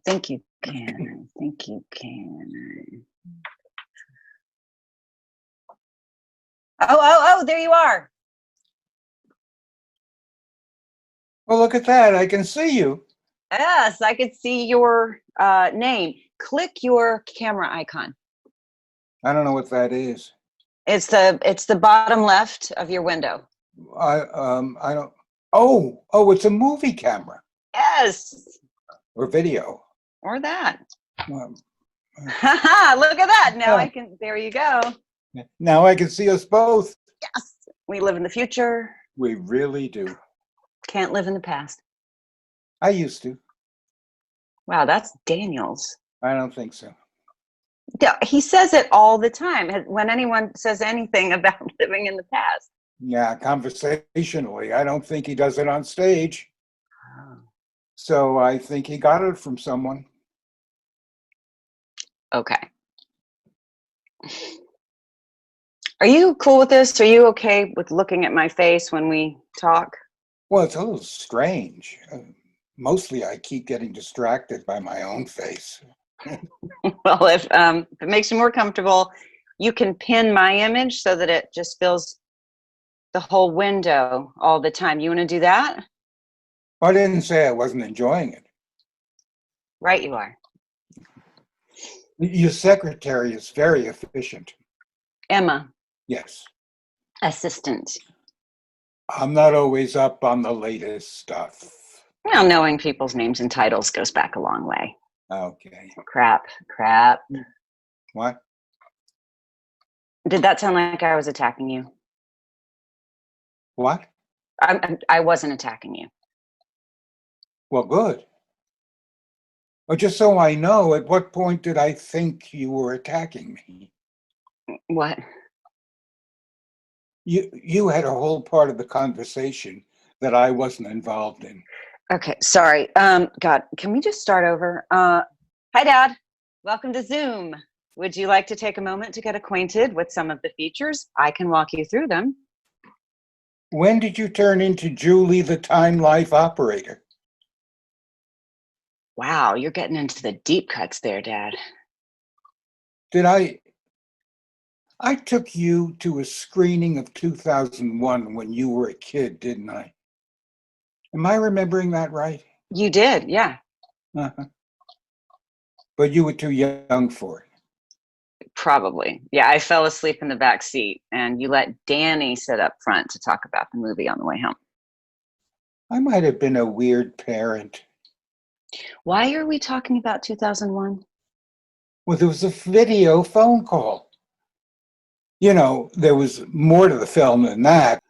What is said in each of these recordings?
think you can. I think you can. Oh, there you are. Well, look at that. I can see you. Yes, I could see your name. Click your camera icon. I don't know what that is. It's the bottom left of your window. I don't. Oh, it's a movie camera Yes. or video. Or that. Um, Look at that. Now I can, there you go. Now I can see us both. Yes. We live in the future. We really do. Can't live in the past. I used to. Wow, that's Daniel's. I don't think so. Yeah, he says it all the time when anyone says anything about living in the past. Yeah, conversationally. I don't think he does it on stage. Oh. So I think he got it from someone. Okay. Are you cool with this? Are you okay with looking at my face when we talk? Well, it's a little strange. Mostly I keep getting distracted by my own face. Well, if it makes you more comfortable, you can pin my image so that it just fills the whole window all the time. You want to do that? I didn't say I wasn't enjoying it. Right, you are. Your secretary is very efficient. Emma. Yes. Assistant. I'm not always up on the latest stuff. Well, knowing people's names and titles goes back a long way. Okay. Crap. What? Did that sound like I was attacking you? What? I wasn't attacking you. Well, good. Oh, just so I know, at what point did I think you were attacking me? What? You had a whole part of the conversation that I wasn't involved in. Okay, sorry. God, can we just start over? Hi, Dad. Welcome to Zoom. Would you like to take a moment to get acquainted with some of the features? I can walk you through them. When did you turn into Julie the Time Life Operator? Wow, you're getting into the deep cuts there, Dad. Did I took you to a screening of 2001 when you were a kid, didn't I? Am I remembering that right? You did, yeah. Uh-huh. But you were too young for it. Probably. Yeah, I fell asleep in the back seat and you let Danny sit up front to talk about the movie on the way home. I might have been a weird parent. Why are we talking about 2001? Well, there was a video phone call. You know, there was more to the film than that.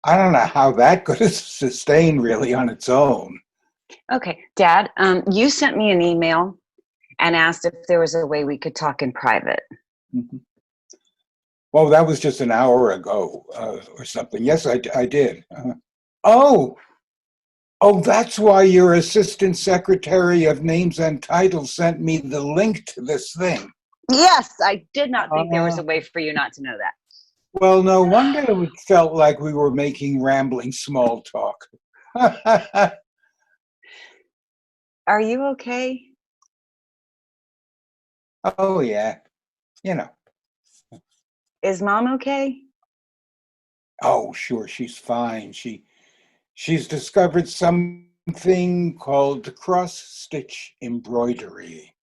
I don't know how that could have sustained really on its own. Okay, Dad, you sent me an email and asked if there was a way we could talk in private. Mm-hmm. Well, that was just an hour ago or something. Yes, I did. Oh, that's why your assistant secretary of names and titles sent me the link to this thing. Yes, I did not think there was a way for you not to know that. Well, no wonder it felt like we were making rambling small talk. Are you okay? Oh, yeah. You know. Is Mom okay? Oh, sure, she's fine. She's discovered something called cross-stitch embroidery.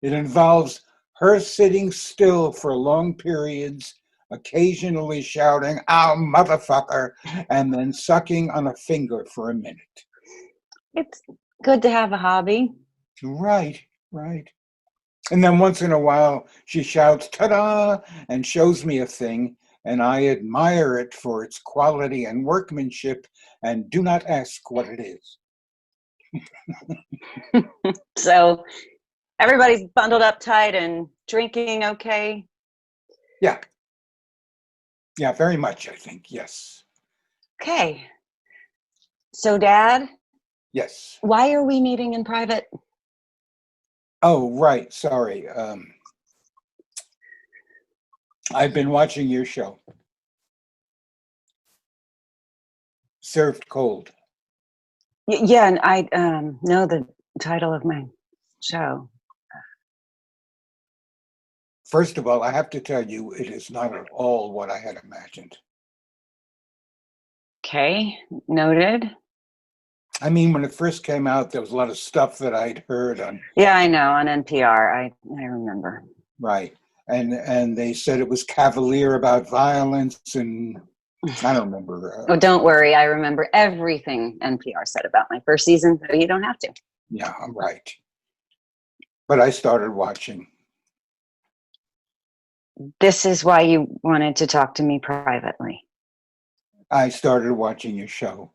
It involves her sitting still for long periods, occasionally shouting, "Ow, motherfucker," and then sucking on a finger for a minute. It's good to have a hobby. Right. And then once in a while, she shouts, "Ta-da!" and shows me a thing, and I admire it for its quality and workmanship, and do not ask what it is. So everybody's bundled up tight and drinking okay? Yeah, very much, I think, yes. Okay. So, Dad? Yes. Why are we meeting in private? Oh, right, sorry. I've been watching your show. Served Cold. Yeah, and I know the title of my show. First of all, I have to tell you, it is not at all what I had imagined. Okay, noted. I mean, when it first came out, there was a lot of stuff that I'd heard on. Yeah, I know, on NPR. I remember. Right. And they said it was cavalier about violence, and I don't remember. Oh, don't worry. I remember everything NPR said about my first season, so you don't have to. Yeah, I'm right. But I started watching. This is why you wanted to talk to me privately. I started watching your show.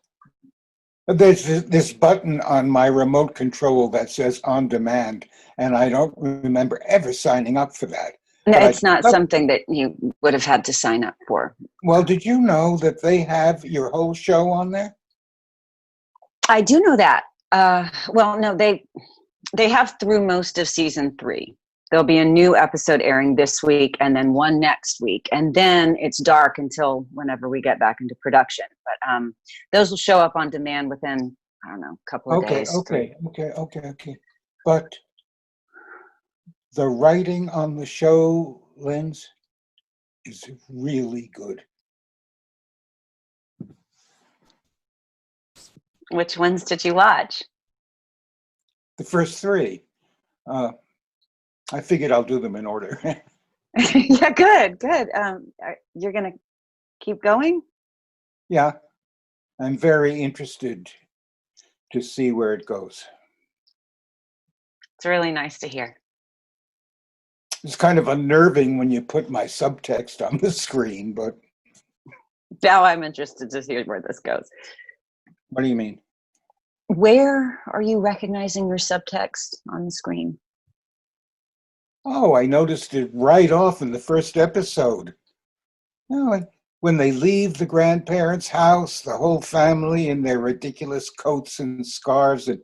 There's this button on my remote control that says on demand, and I don't remember ever signing up for that. No, But it's not something that you would have had to sign up for. Well, did you know that they have your whole show on there? I do know that. Well, no, they have through most of season 3. There'll be a new episode airing this week and then one next week. And then it's dark until whenever we get back into production. But those will show up on demand within, I don't know, a couple of days. Okay. But the writing on the show, Linz, is really good. Which ones did you watch? The first 3. I figured I'll do them in order. Yeah, good. You're going to keep going? Yeah, I'm very interested to see where it goes. It's really nice to hear. It's kind of unnerving when you put my subtext on the screen, but Now I'm interested to see where this goes. what do you mean? Where are you recognizing your subtext on the screen? Oh, I noticed it right off in the first episode. When they leave the grandparents' house, the whole family in their ridiculous coats and scarves, and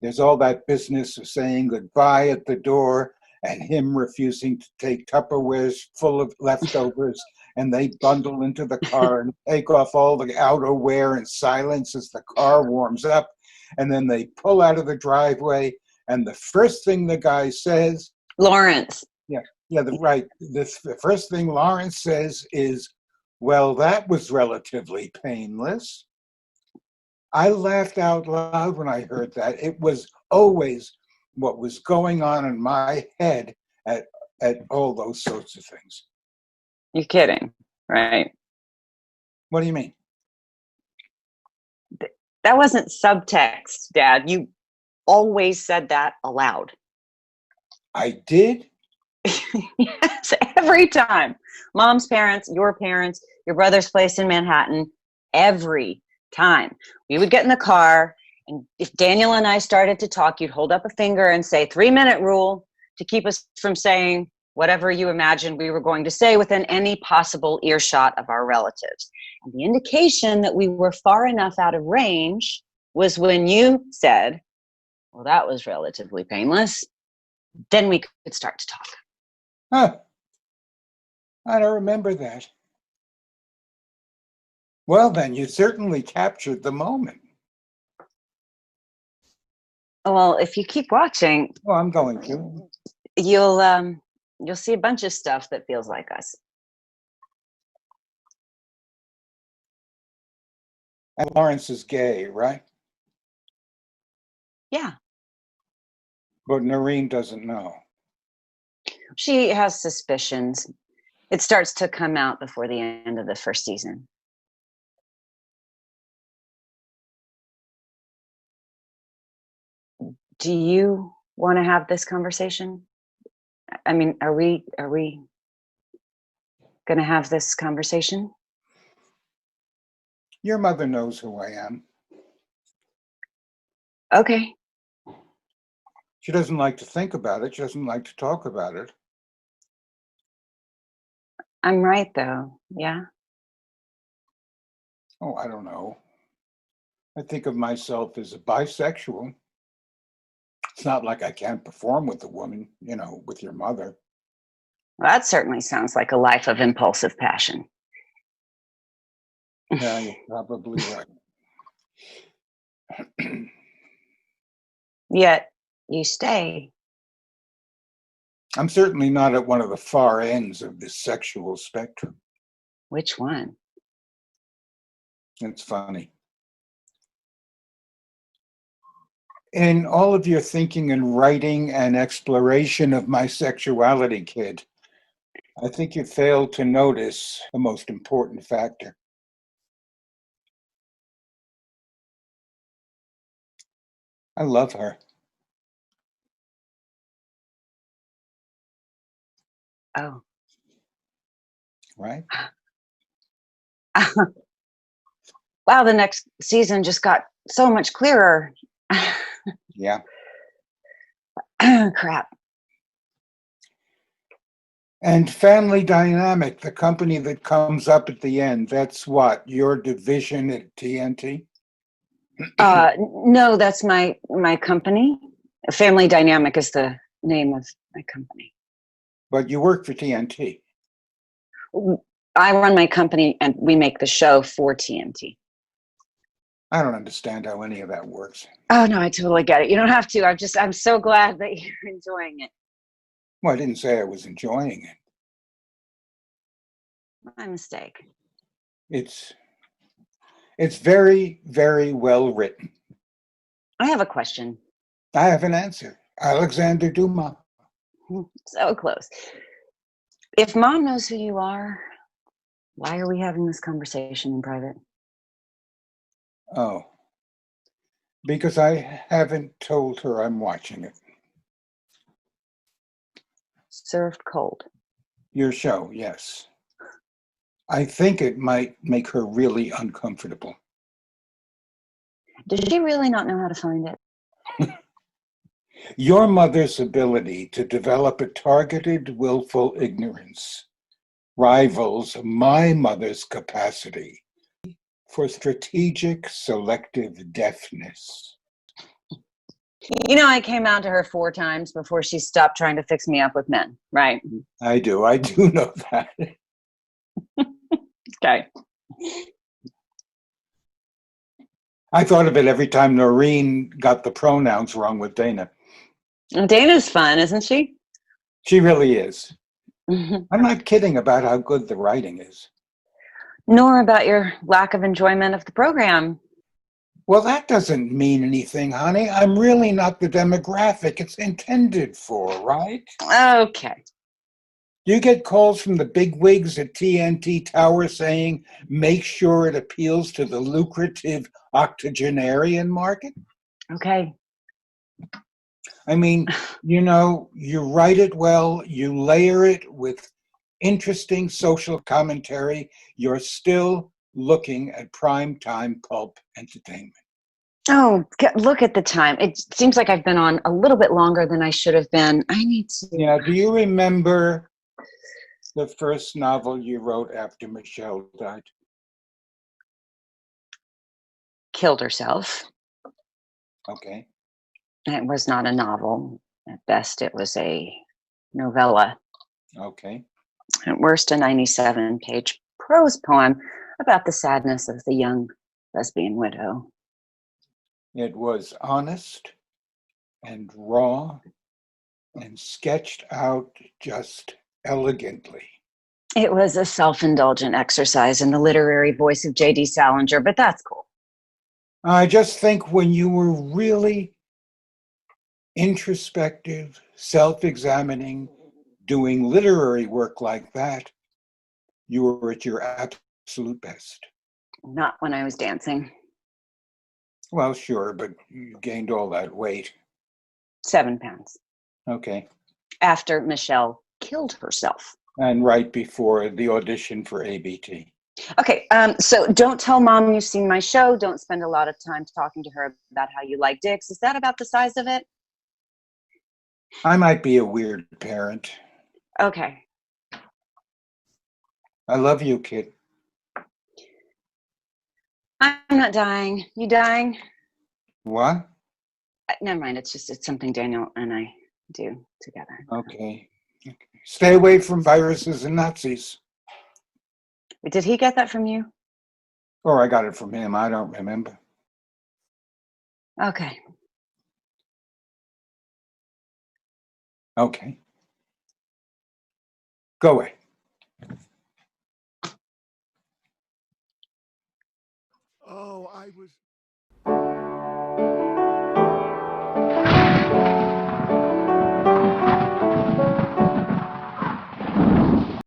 there's all that business of saying goodbye at the door and him refusing to take Tupperwares full of leftovers, and they bundle into the car and take off all the outerwear in silence as the car warms up, and then they pull out of the driveway, and the first thing the guy says, Lawrence. The first thing Lawrence says is, "Well, that was relatively painless." I laughed out loud when I heard that. It was always what was going on in my head at all those sorts of things. You're kidding, right? What do you mean? That wasn't subtext, Dad. You always said that aloud. I did? Yes, every time. Mom's parents, your brother's place in Manhattan, every time. We would get in the car, and if Daniel and I started to talk, you'd hold up a finger and say 3-minute rule to keep us from saying whatever you imagined we were going to say within any possible earshot of our relatives. And the indication that we were far enough out of range was when you said, well, that was relatively painless. Then we could start to talk. Huh. I don't remember that. Well, then, you certainly captured the moment. Well, if you keep watching, Well, I'm going to. you'll see a bunch of stuff that feels like us. And Lawrence is gay, right? Yeah. But Noreen doesn't know. She has suspicions. It starts to come out before the end of the first season. Do you want to have this conversation? I mean, are we going to have this conversation? Your mother knows who I am. Okay. She doesn't like to think about it. She doesn't like to talk about it. I'm right, though. Yeah. Oh, I don't know. I think of myself as a bisexual. It's not like I can't perform with a woman, with your mother. Well, that certainly sounds like a life of impulsive passion. Yeah, you're probably right. Yet you stay I'm certainly not at one of the far ends of this sexual spectrum. Which one? It's funny. In all of your thinking and writing and exploration of my sexuality, kid, I think you failed to notice the most important factor. I love her. Oh. Right? Wow, the next season just got so much clearer. Yeah. Crap. And Family Dynamic, the company that comes up at the end, that's what, your division at TNT? No, that's my company. Family Dynamic is the name of my company. But you work for TNT. I run my company and we make the show for TNT. I don't understand how any of that works. Oh no, I totally get it. You don't have to. I'm so glad that you're enjoying it. Well, I didn't say I was enjoying it. My mistake. It's very, very well written. I have a question. I have an answer. Alexander Dumas. So close. If Mom knows who you are, why are we having this conversation in private? Oh, because I haven't told her I'm watching it. Served cold. Your show, yes. I think it might make her really uncomfortable. Does she really not know how to find it? Your mother's ability to develop a targeted, willful ignorance rivals my mother's capacity for strategic, selective deafness. You know, I came out to her 4 times before she stopped trying to fix me up with men, right? I do know that. Okay. I thought of it every time Noreen got the pronouns wrong with Dana. Dana's fun, isn't she? She really is. I'm not kidding about how good the writing is. Nor about your lack of enjoyment of the program. Well, that doesn't mean anything, honey. I'm really not the demographic it's intended for, right? Okay. Do you get calls from the bigwigs at TNT Tower saying, make sure it appeals to the lucrative octogenarian market? Okay. I mean, you write it well, you layer it with interesting social commentary, you're still looking at primetime pulp entertainment. Oh, look at the time. It seems like I've been on a little bit longer than I should have been. I need to. Yeah, do you remember the first novel you wrote after Michelle died? Killed herself. Okay. It was not a novel. At best, it was a novella. Okay. At worst, a 97-page prose poem about the sadness of the young lesbian widow. It was honest and raw and sketched out just elegantly. It was a self-indulgent exercise in the literary voice of J.D. Salinger, but that's cool. I just think when you were really introspective, self-examining, doing literary work like that, you were at your absolute best. Not when I was dancing. Well, sure, but you gained all that weight. 7 pounds. Okay. After Michelle killed herself. And right before the audition for ABT. Okay, so don't tell Mom you've seen my show. Don't spend a lot of time talking to her about how you like dicks. Is that about the size of it? I might be a weird parent. Okay. I love you, kid. I'm not dying. You dying? What? Never mind. It's something Daniel and I do together. Okay. Stay away from viruses and Nazis. Did he get that from you? Or I got it from him. I don't remember. Okay. Okay. Go away. Oh, I was